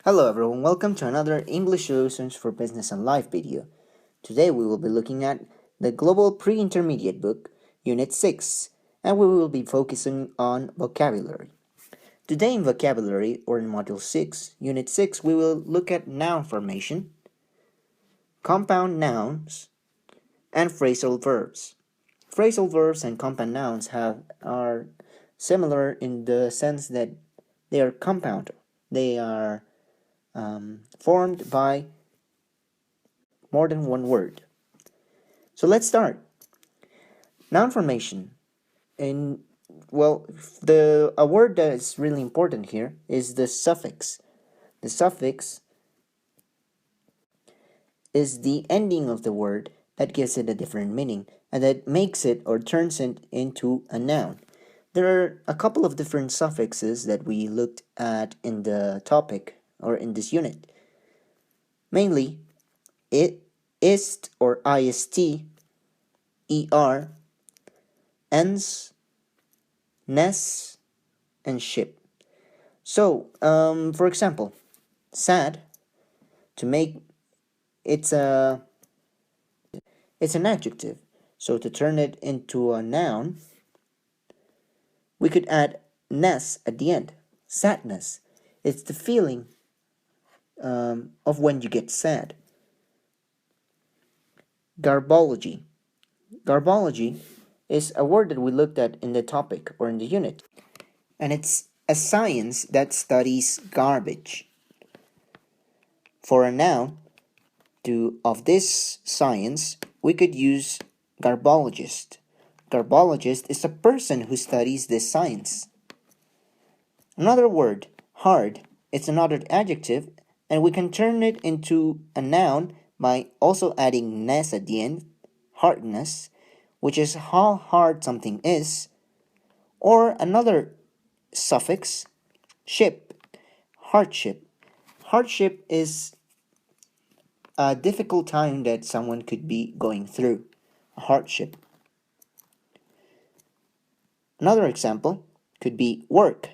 Hello everyone, welcome to another English Solutions for Business and Life video. Today we will be looking at the Global Pre-Intermediate book, Unit 6, and we will be focusing on vocabulary. Today in vocabulary, or in Module 6, Unit 6, we will look at noun formation, compound nouns, and phrasal verbs. Phrasal verbs and compound nouns are similar in the sense that they are compound. They are formed by more than one word. So let's start. Noun formation. And a word that is really important here is the suffix. The suffix is the ending of the word that gives it a different meaning and that makes it or turns it into a noun. There are a couple of different suffixes that we looked at in the topic or in this unit. Mainly, ist or ist, er, ens, ness, and ship. So, for example, sad, to make it's an adjective. So to turn it into a noun, we could add ness at the end. Sadness. It's the feeling of when you get sad. Garbology. Garbology is a word that we looked at in the topic or in the unit, and it's a science that studies garbage. For a noun of this science, we could use garbologist. Garbologist is a person who studies this science. Another word, hard, it's another adjective, and we can turn it into a noun by also adding ness at the end, hardness, which is how hard something is, or another suffix, ship, hardship. Hardship is a difficult time that someone could be going through, a hardship. Another example could be work.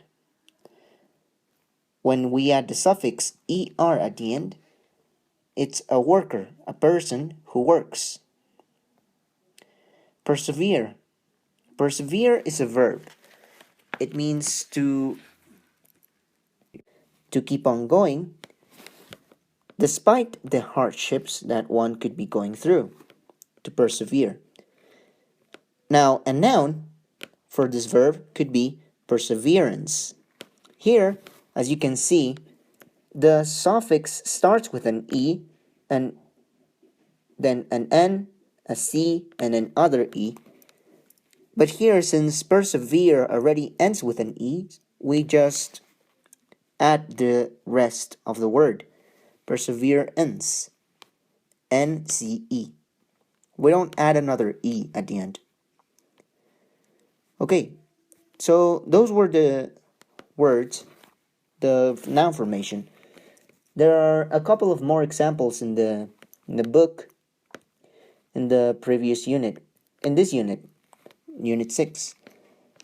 When we add the suffix er at the end, it's a worker, a person who works. Persevere. Persevere is a verb. It means to keep on going despite the hardships that one could be going through, to persevere. Now, a noun for this verb could be perseverance. Here, as you can see, the suffix starts with an E, and then an N, a C, and another E. But here, since persevere already ends with an E, we just add the rest of the word. Perseverance. N-C-E. We don't add another E at the end. Okay, so those were the words, the noun formation. There are a couple of more examples in the book, in the previous unit. In this unit, Unit 6.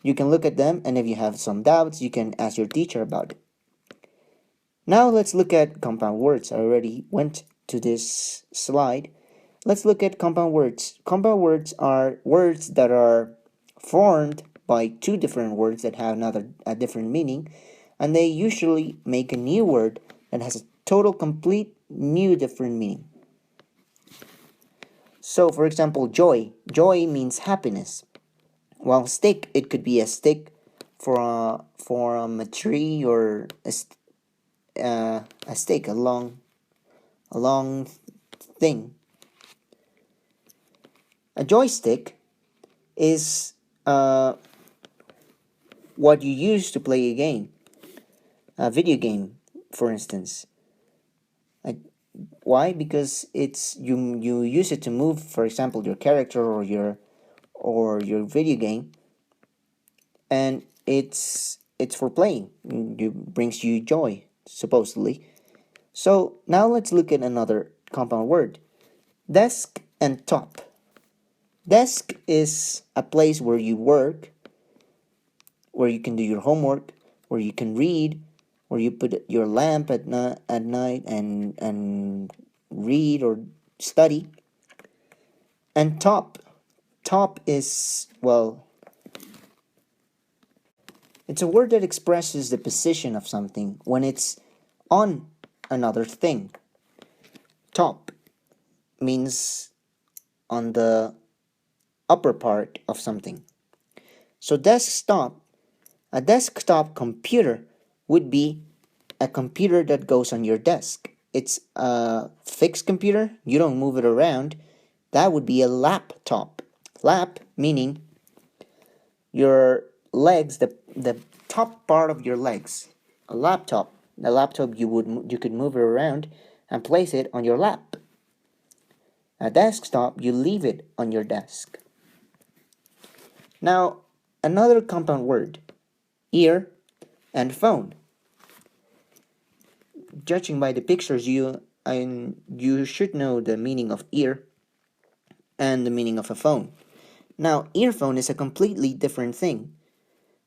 You can look at them, and if you have some doubts, you can ask your teacher about it. Now let's look at compound words. I already went to this slide. Let's look at compound words. Compound words are words that are formed by two different words that have a different meaning, and they usually make a new word that has a total, complete, new, different meaning. So, for example, joy. Joy means happiness. While stick, it could be a stick for a tree, or a stick, a long thing. A joystick is what you use to play a game, a video game, for instance. Why? Because it's you use it to move, for example, your character or your video game, and it's for playing. It brings you joy, supposedly. So now let's look at another compound word, desk and top. Desk is a place where you work, where you can do your homework, where you can read, where you put your lamp at night and read or study. And top is, well, it's a word that expresses the position of something when it's on another thing. Top means on the upper part of something. So a desktop computer would be a computer that goes on your desk. It's a fixed computer, you don't move it around. That would be a laptop. Lap meaning your legs, the top part of your legs. A laptop. A laptop you could move it around and place it on your lap. A desktop, you leave it on your desk. Now, another compound word, ear and phone. Judging by the pictures, you should know the meaning of ear and the meaning of a phone. Now, earphone is a completely different thing.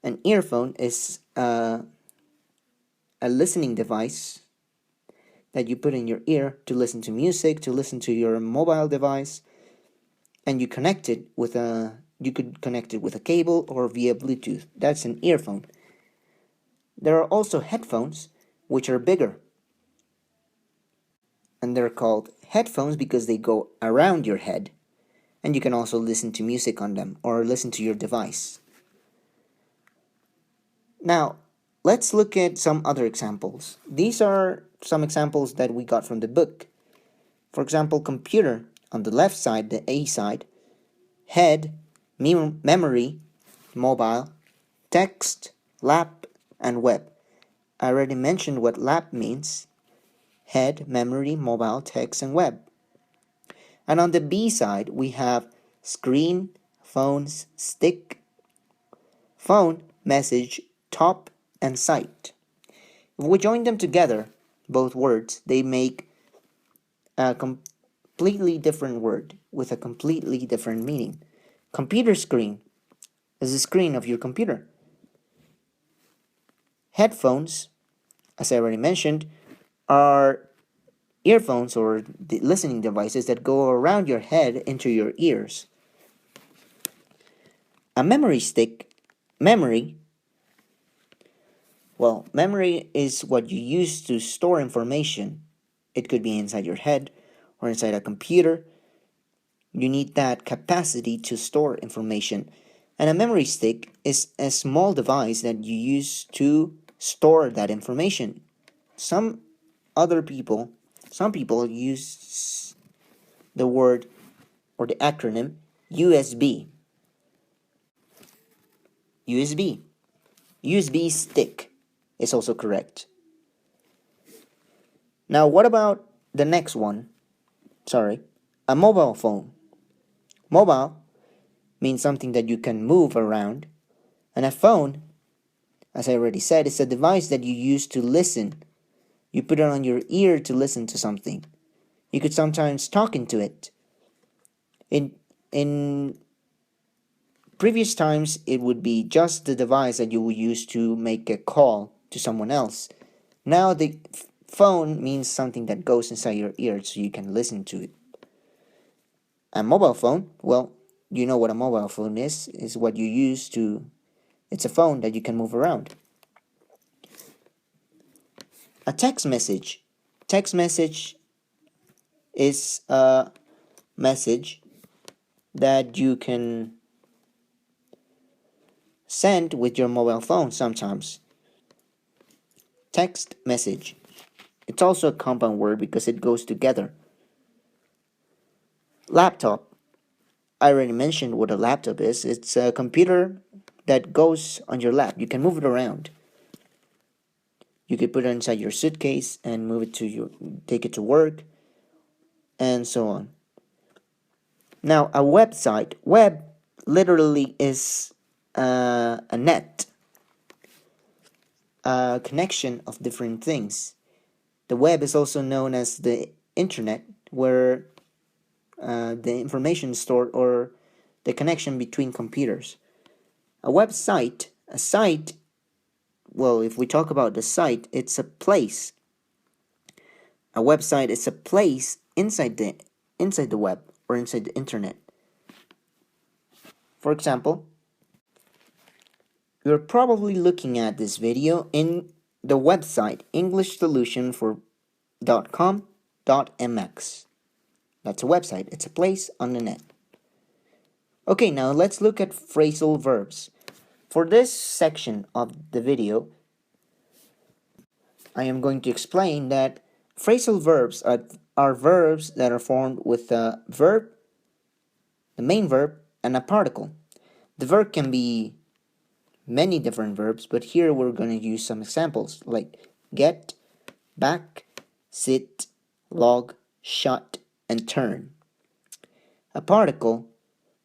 An earphone is a listening device that you put in your ear to listen to music, to listen to your mobile device, and you could connect it with a cable or via Bluetooth. That's an earphone. There are also headphones, which are bigger, and they're called headphones because they go around your head, and you can also listen to music on them or listen to your device. Now, let's look at some other examples. These are some examples that we got from the book. For example, computer on the left side, the A side, head, memory, mobile, text, lap, and web. I already mentioned what lap means: head, memory, mobile, text, and web. And on the B side, we have screen, phones, stick, phone, message, top, and sight. If we join them together, both words, they make a completely different word with a completely different meaning. Computer screen is the screen of your computer. Headphones, as I already mentioned, are earphones or the listening devices that go around your head into your ears. A memory stick, memory, well, memory is what you use to store information. It could be inside your head or inside a computer. You need that capacity to store information. And a memory stick is a small device that you use to store that information. Some people use the word or the acronym USB. USB. USB stick is also correct. Now, what about the next one? Sorry, a mobile phone. Mobile means something that you can move around, and a phone, as I already said, is a device that you use to listen. You put it on your ear to listen to something. You could sometimes talk into it. In previous times, it would be just the device that you would use to make a call to someone else. Now the phone means something that goes inside your ear so you can listen to it. A mobile phone, well, you know what a mobile phone is what you use to, it's a phone that you can move around. A text message. Text message is a message that you can send with your mobile phone sometimes. Text message. It's also a compound word because it goes together. Laptop. I already mentioned what a laptop is. It's a computer that goes on your lap. You can move it around. You could put it inside your suitcase and take it to work, and so on. Now, a website. Web literally is a net, a connection of different things. The web is also known as the internet, where the information is stored, or the connection between computers. A website, a site well, if we talk about the site, it's a place. A website is a place inside the web or inside the internet. For example, you're probably looking at this video in the website EnglishSolution.com.mx. That's a website. It's a place on the net. Okay, now let's look at phrasal verbs. For this section of the video, I am going to explain that phrasal verbs are verbs that are formed with a verb, the main verb, and a particle. The verb can be many different verbs, but here we're going to use some examples like get, back, sit, log, shut, and turn. A particle,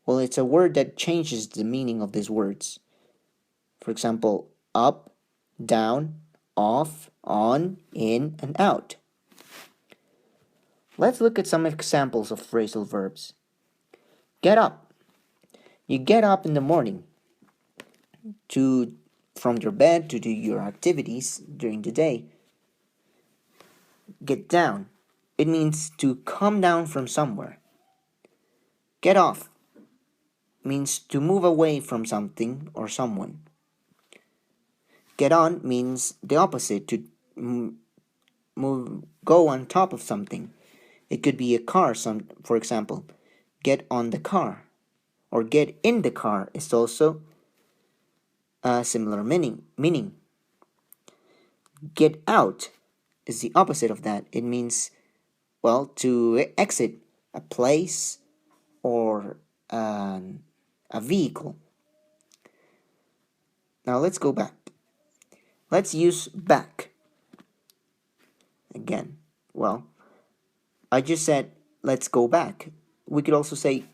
well, it's a word that changes the meaning of these words. For example, up, down, off, on, in, and out. Let's look at some examples of phrasal verbs. Get up. You get up in the morning from your bed to do your activities during the day. Get down. It means to come down from somewhere. Get off means to move away from something or someone. Get on means the opposite, to go on top of something. It could be a car, for example. Get on the car. Or get in the car is also a similar meaning. Get out is the opposite of that. It means, well, to exit a place or a vehicle. Now let's go back. Let's use back. Again, well, I just said let's go back. We could also say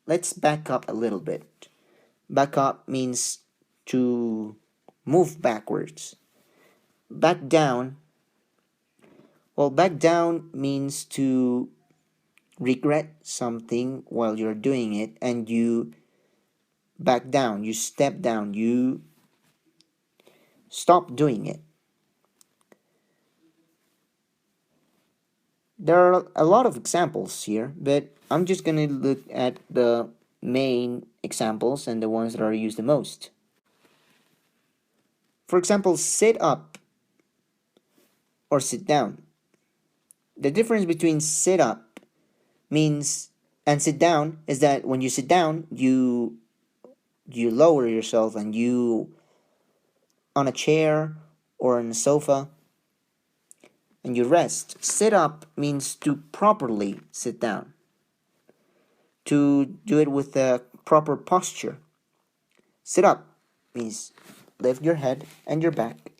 let's back up a little bit. Back up means to move backwards. Back down, well, back down means to regret something while you're doing it and you back down, you step down, you stop doing it. There are a lot of examples here, but I'm just going to look at the main examples and the ones that are used the most. For example, sit up or sit down. The difference between sit up means and sit down is that when you sit down, you lower yourself and you on a chair or on a sofa and you rest. Sit up means to properly sit down, to do it with a proper posture. Sit up means lift your head and your back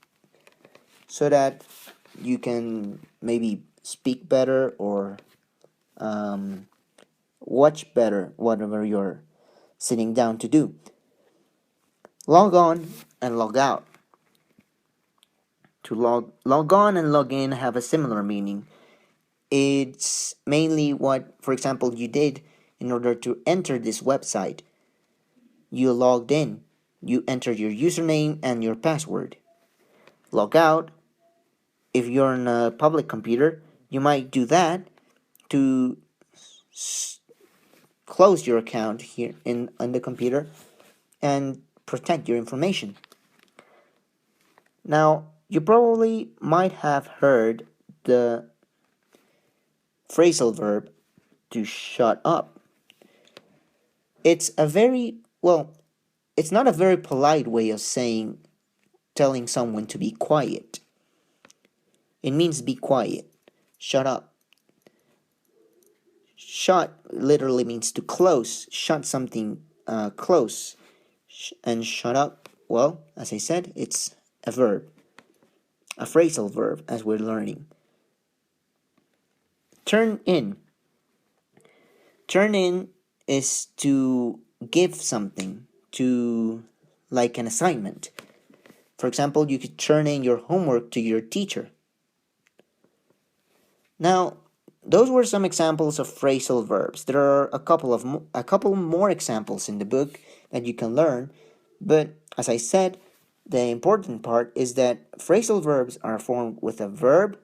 so that you can maybe speak better or watch better whatever you're sitting down to do. Log on and log out. To log on and log in have a similar meaning. It's mainly what, for example, you did in order to enter this website. You logged in. You entered your username and your password. Log out. If you're on a public computer, you might do that to close your account here on the computer and protect your information. Now, you probably might have heard the phrasal verb to shut up. It's not a very polite way of telling someone to be quiet. It means be quiet. Shut up. Shut literally means to close. Shut something close. And shut up, well, as I said, it's a verb. A phrasal verb, as we're learning. Turn in. Turn in is to give something, to like an assignment. For example, you could turn in your homework to your teacher. Now, those were some examples of phrasal verbs. There are a couple more examples in the book that you can learn, but as I said, the important part is that phrasal verbs are formed with a verb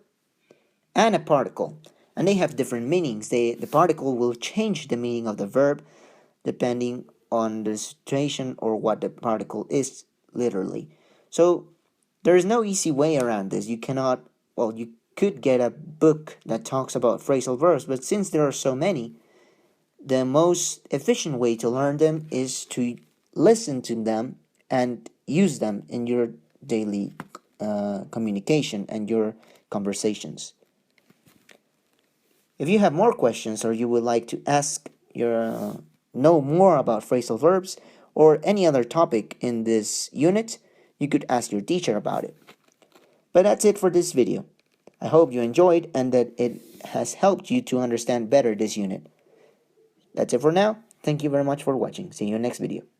and a particle, and they have different meanings. The particle will change the meaning of the verb depending on the situation or what the particle is literally. So there is no easy way around this. You cannot, well, you could get a book that talks about phrasal verbs, but since there are so many, the most efficient way to learn them is to listen to them and use them in your daily communication and your conversations. If you have more questions or you would like to ask your know more about phrasal verbs or any other topic in this unit, you could ask your teacher about it. But that's it for this video. I hope you enjoyed and that it has helped you to understand better this unit. That's it for now. Thank you very much for watching. See you next video.